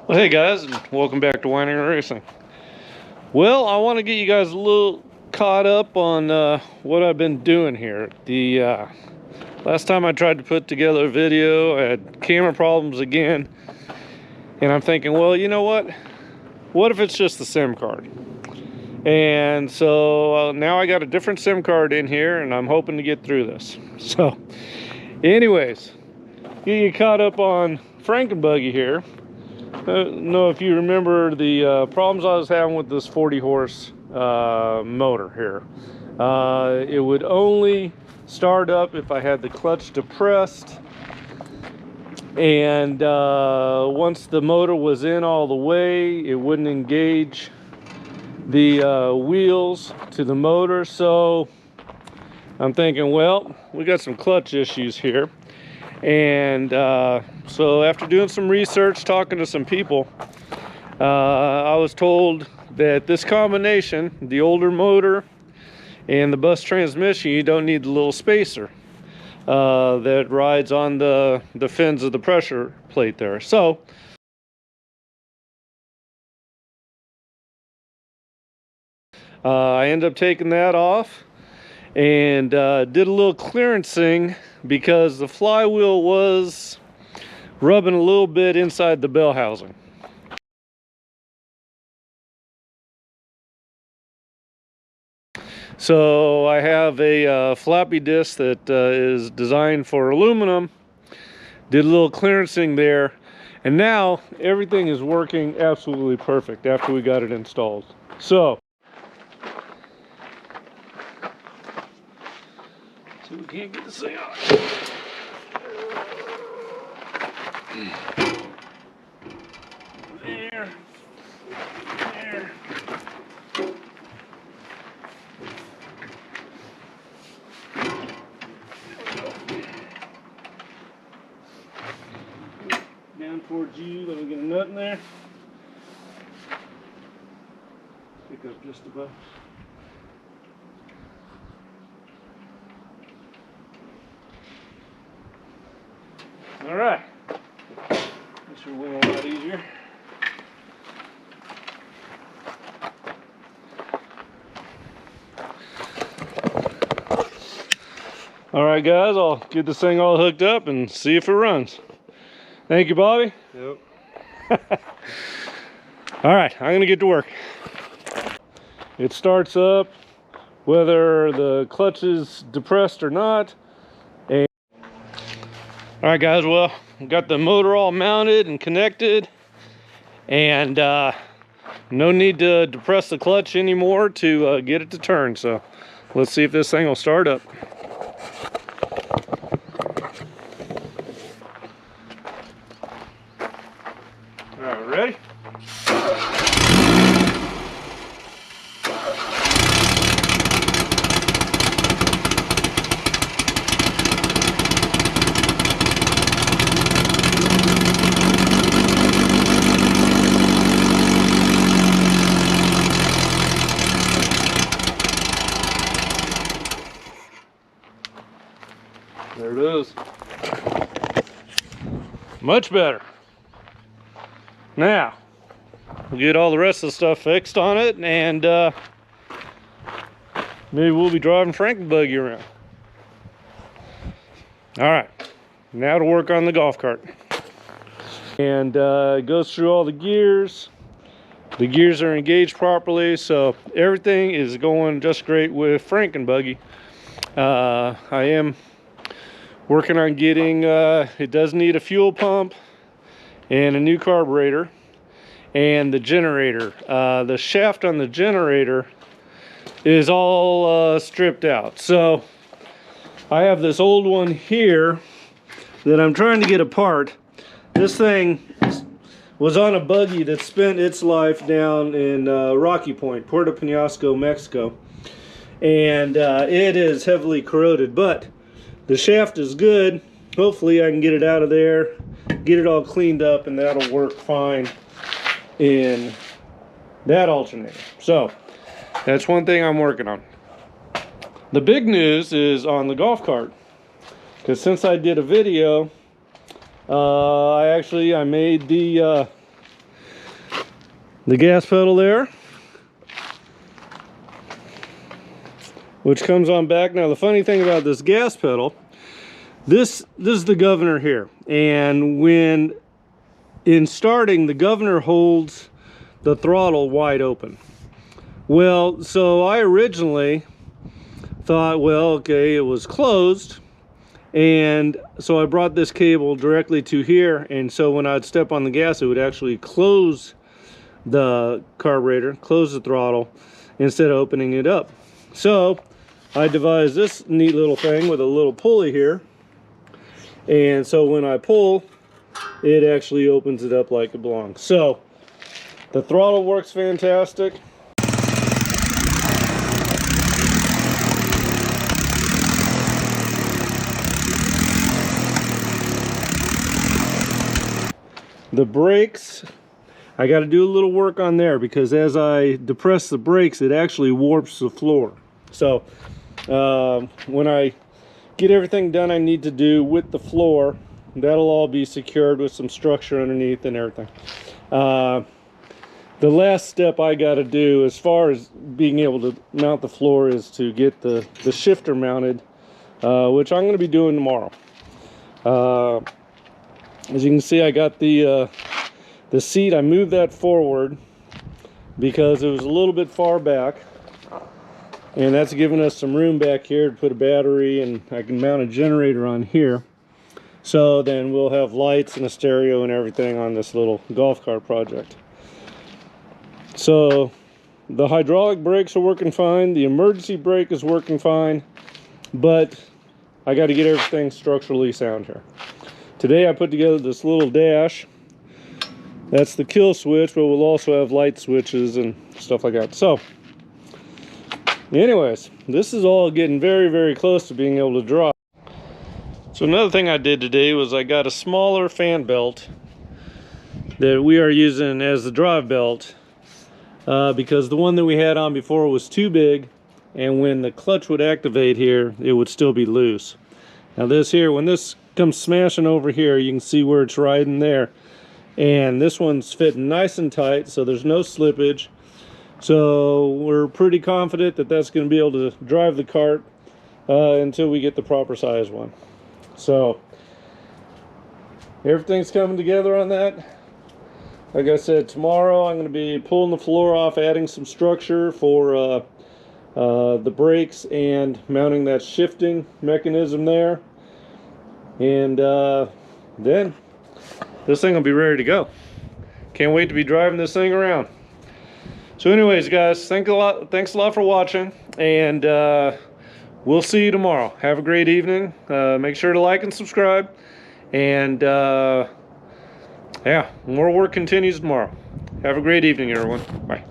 Well, hey guys, and welcome back to Whining Racing. Well, I want to get you guys a little caught up on what I've been doing here. The last time I tried to put together a video, I had camera problems again, and I'm thinking, well, you know what? What if it's just the SIM card? And so now I got a different SIM card in here, and I'm hoping to get through this. So, anyways, get you caught up on Frankenbuggy here. I don't know if you remember the problems I was having with this 40 horse motor here. It would only start up if I had the clutch depressed, and once the motor was in all the way, it wouldn't engage the wheels to the motor. So I'm thinking, well, we got some clutch issues here. And so after doing some research, talking to some people, I was told that this combination, the older motor and the bus transmission, you don't need the little spacer that rides on the fins of the pressure plate there. So I ended up taking that off and did a little clearancing because the flywheel was rubbing a little bit inside the bell housing. So I have a floppy disk that is designed for aluminum. Did a little clearancing there, and now everything is working absolutely perfect after we got it installed. So we can't get this thing on. There. There. Down towards you. Let me get a nut in there. Pick up just about. All right, this should wing a lot easier. All right, guys, I'll get this thing all hooked up and see if it runs. Thank you, Bobby. Yep. All right, I'm gonna get to work. It starts up whether the clutch is depressed or not. All right, guys, well, got the motor all mounted and connected, and no need to depress the clutch anymore to get it to turn. So let's see if this thing will start up. All right, ready? There it is. Much better. Now, we'll get all the rest of the stuff fixed on it, and maybe we'll be driving Frankenbuggy around. All right, now to work on the golf cart. And it goes through all the gears. The gears are engaged properly, so everything is going just great with Frankenbuggy. I am working on getting, it does need a fuel pump and a new carburetor and the generator. The shaft on the generator is all stripped out. So I have this old one here that I'm trying to get apart. This thing was on a buggy that spent its life down in Rocky Point, Puerto Penasco, Mexico. And it is heavily corroded, but the shaft is good. Hopefully I can get it out of there, get it all cleaned up, and that'll work fine in that alternator. So that's one thing I'm working on. The big news is on the golf cart, because since I did a video, I made the the gas pedal there, which comes on back. Now the funny thing about this gas pedal, this is the governor here, and when in starting, the governor holds the throttle wide open. Well, so I originally thought, well, okay, it was closed, and so I brought this cable directly to here, and so when I'd step on the gas, it would actually close the carburetor, close the throttle, instead of opening it up. So I devised this neat little thing with a little pulley here, and so when I pull, it actually opens it up like it belongs. So the throttle works fantastic. The brakes, I got to do a little work on there, because as I depress the brakes, it actually warps the floor. So when I get everything done I need to do with the floor, that'll all be secured with some structure underneath and everything. The last step I got to do as far as being able to mount the floor is to get the shifter mounted, which I'm going to be doing tomorrow. As you can see, I got the seat. I moved that forward because it was a little bit far back, and that's giving us some room back here to put a battery, and I can mount a generator on here. So then we'll have lights and a stereo and everything on this little golf cart project. So the hydraulic brakes are working fine, the emergency brake is working fine, but I got to get everything structurally sound here. Today I put together this little dash. That's the kill switch, but we'll also have light switches and stuff like that. So anyways, this is all getting very, very close to being able to draw. So another thing I did today was I got a smaller fan belt that we are using as the drive belt, because the one that we had on before was too big, and when the clutch would activate here, it would still be loose. Now this here, when this comes smashing over here, you can see where it's riding there, and this one's fitting nice and tight, so there's no slippage. So we're pretty confident that that's going to be able to drive the cart until we get the proper size one. So everything's coming together on that. Like I said, tomorrow I'm going to be pulling the floor off, adding some structure for the brakes and mounting that shifting mechanism there. And then this thing will be ready to go. Can't wait to be driving this thing around. So anyways, guys, thanks a lot for watching, and we'll see you tomorrow. Have a great evening. Make sure to like and subscribe, and yeah, more work continues tomorrow. Have a great evening, everyone. Bye.